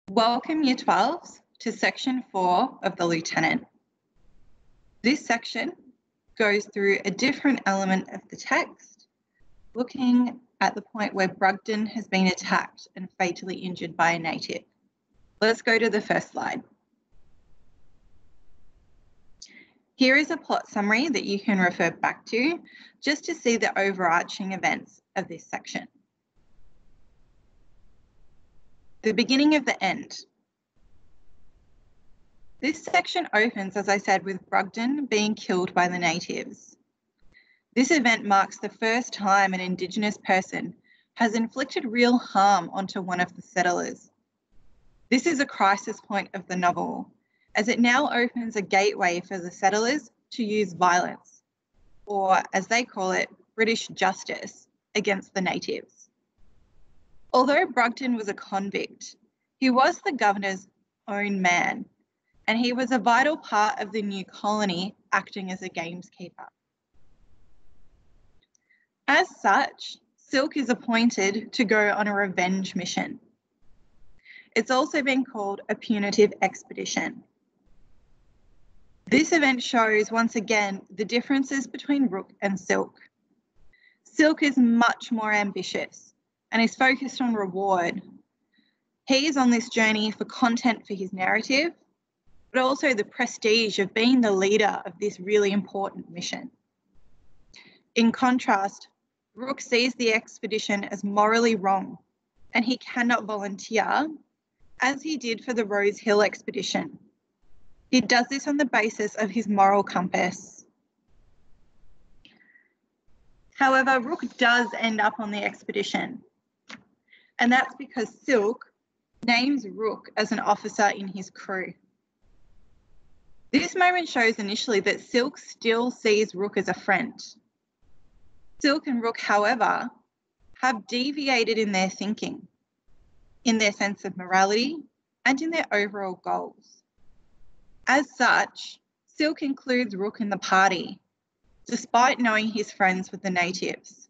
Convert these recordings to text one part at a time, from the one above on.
Welcome Year 12s to Section 4 of the Lieutenant. This section goes through a different element of the text, looking at the point where Brugden has been attacked and fatally injured by a native. Let's go to the first slide. Here is a plot summary that you can refer back to just to see the overarching events of this section. The beginning of the end. This section opens, as I said, with Brugden being killed by the natives. This event marks the first time an Indigenous person has inflicted real harm onto one of the settlers. This is a crisis point of the novel, as it now opens a gateway for the settlers to use violence, or as they call it, British justice, against the natives. Although Brugden was a convict, he was the governor's own man, and he was a vital part of the new colony acting as a gameskeeper. As such, Silk is appointed to go on a revenge mission. It's also been called a Punitive Expedition. This event shows once again the differences between Rook and Silk. Silk is much more ambitious and is focused on reward. He is on this journey for content for his narrative, but also the prestige of being the leader of this really important mission. In contrast, Rook sees the expedition as morally wrong, and he cannot volunteer, as he did for the Rose Hill expedition. He does this on the basis of his moral compass. However, Rook does end up on the expedition, and that's because Silk names Rook as an officer in his crew. This moment shows initially that Silk still sees Rook as a friend. Silk and Rook, however, have deviated in their thinking, in their sense of morality, and in their overall goals. As such, Silk includes Rook in the party, despite knowing he's friends with the natives.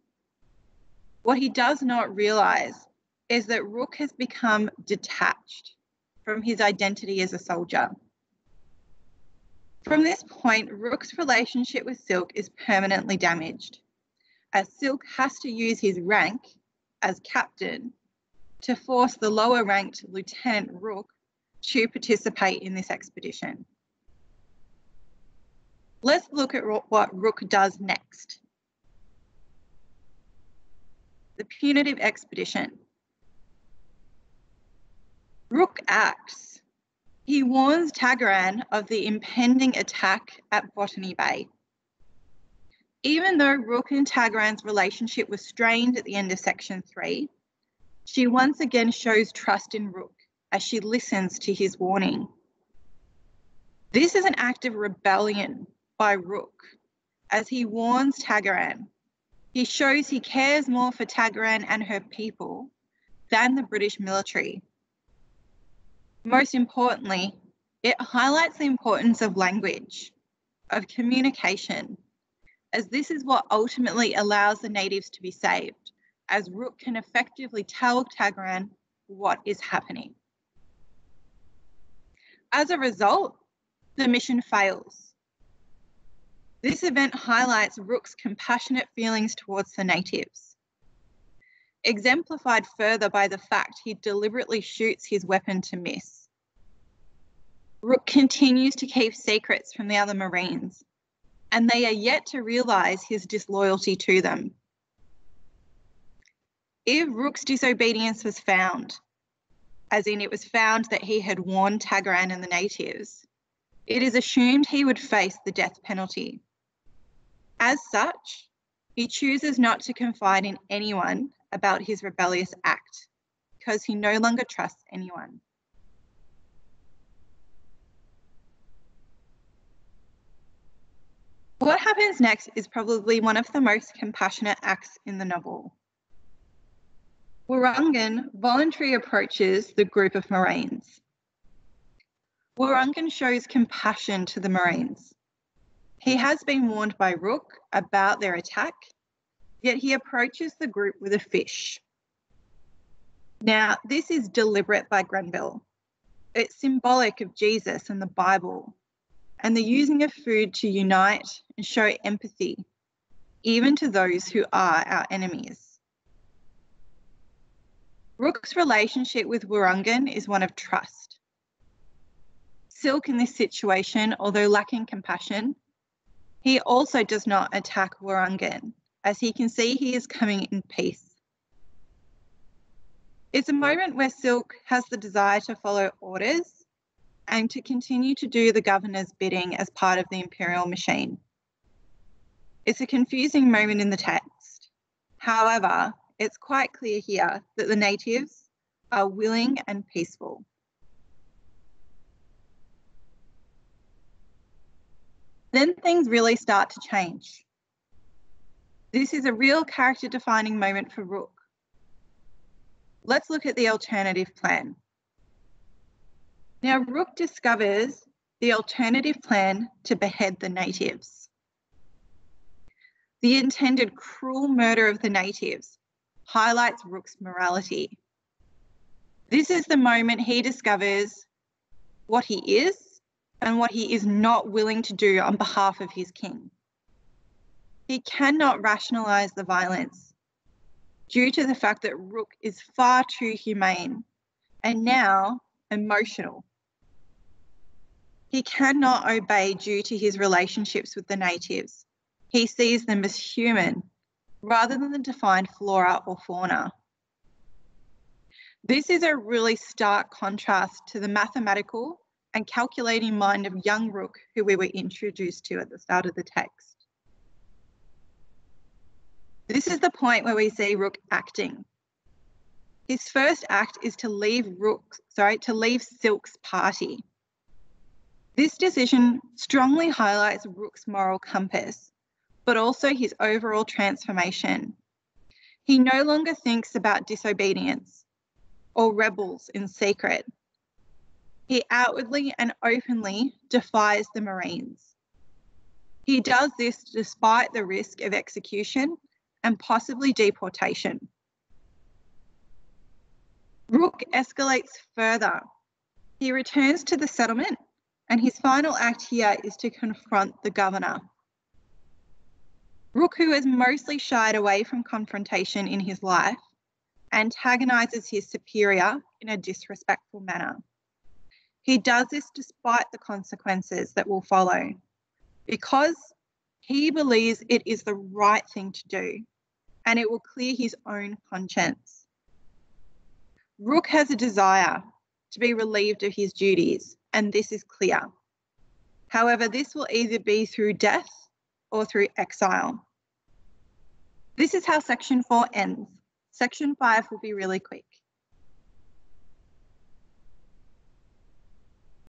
What he does not realise is that Rook has become detached from his identity as a soldier. From this point, Rook's relationship with Silk is permanently damaged, as Silk has to use his rank as captain to force the lower-ranked Lieutenant Rook to participate in this expedition. Let's look at what Rook does next. The Punitive Expedition. Rook acts. He warns Tagaran of the impending attack at Botany Bay. Even though Rook and Tagaran's relationship was strained at the end of Section 3, she once again shows trust in Rook as she listens to his warning. This is an act of rebellion by Rook as he warns Tagaran. He shows he cares more for Tagaran and her people than the British military. Most importantly, it highlights the importance of language, of communication, as this is what ultimately allows the natives to be saved, as Rook can effectively tell Tagaran what is happening. As a result, the mission fails. This event highlights Rook's compassionate feelings towards the natives, exemplified further by the fact he deliberately shoots his weapon to miss. Rook continues to keep secrets from the other Marines, and they are yet to realise his disloyalty to them. If Rook's disobedience was found, as in it was found that he had warned Tagaran and the natives, it is assumed he would face the death penalty. As such, he chooses not to confide in anyone about his rebellious act because he no longer trusts anyone. What happens next is probably one of the most compassionate acts in the novel. Warungan voluntarily approaches the group of Marines. Warungan shows compassion to the Marines. He has been warned by Rook about their attack, yet he approaches the group with a fish. Now, this is deliberate by Grenville, It's symbolic of Jesus and the Bible, and the using of food to unite and show empathy, even to those who are our enemies. Rook's relationship with Wurrungan is one of trust. Silk in this situation, although lacking compassion, he also does not attack Wurrungan, as he can see he is coming in peace. It's a moment where Silk has the desire to follow orders and to continue to do the governor's bidding as part of the imperial machine. It's a confusing moment in the text. However, it's quite clear here that the natives are willing and peaceful. Then things really start to change. This is a real character-defining moment for Rook. Let's look at the alternative plan. Now, Rook discovers the alternative plan to behead the natives. The intended cruel murder of the natives highlights Rook's morality. This is the moment he discovers what he is and what he is not willing to do on behalf of his king. He cannot rationalise the violence due to the fact that Rook is far too humane and now emotional. He cannot obey due to his relationships with the natives. He sees them as human rather than the defined flora or fauna. This is a really stark contrast to the mathematical and calculating mind of young Rook who we were introduced to at the start of the text. This is the point where we see Rook acting. His first act is to leave Silk's party. This decision strongly highlights Rook's moral compass, but also his overall transformation. He no longer thinks about disobedience or rebels in secret. He outwardly and openly defies the Marines. He does this despite the risk of execution and possibly deportation. Rook escalates further. He returns to the settlement, and his final act here is to confront the governor. Rook, who has mostly shied away from confrontation in his life, antagonises his superior in a disrespectful manner. He does this despite the consequences that will follow, because he believes it is the right thing to do, and it will clear his own conscience. Rook has a desire to be relieved of his duties, and this is clear. However, this will either be through death or through exile. This is how section 4 ends. Section 5 will be really quick.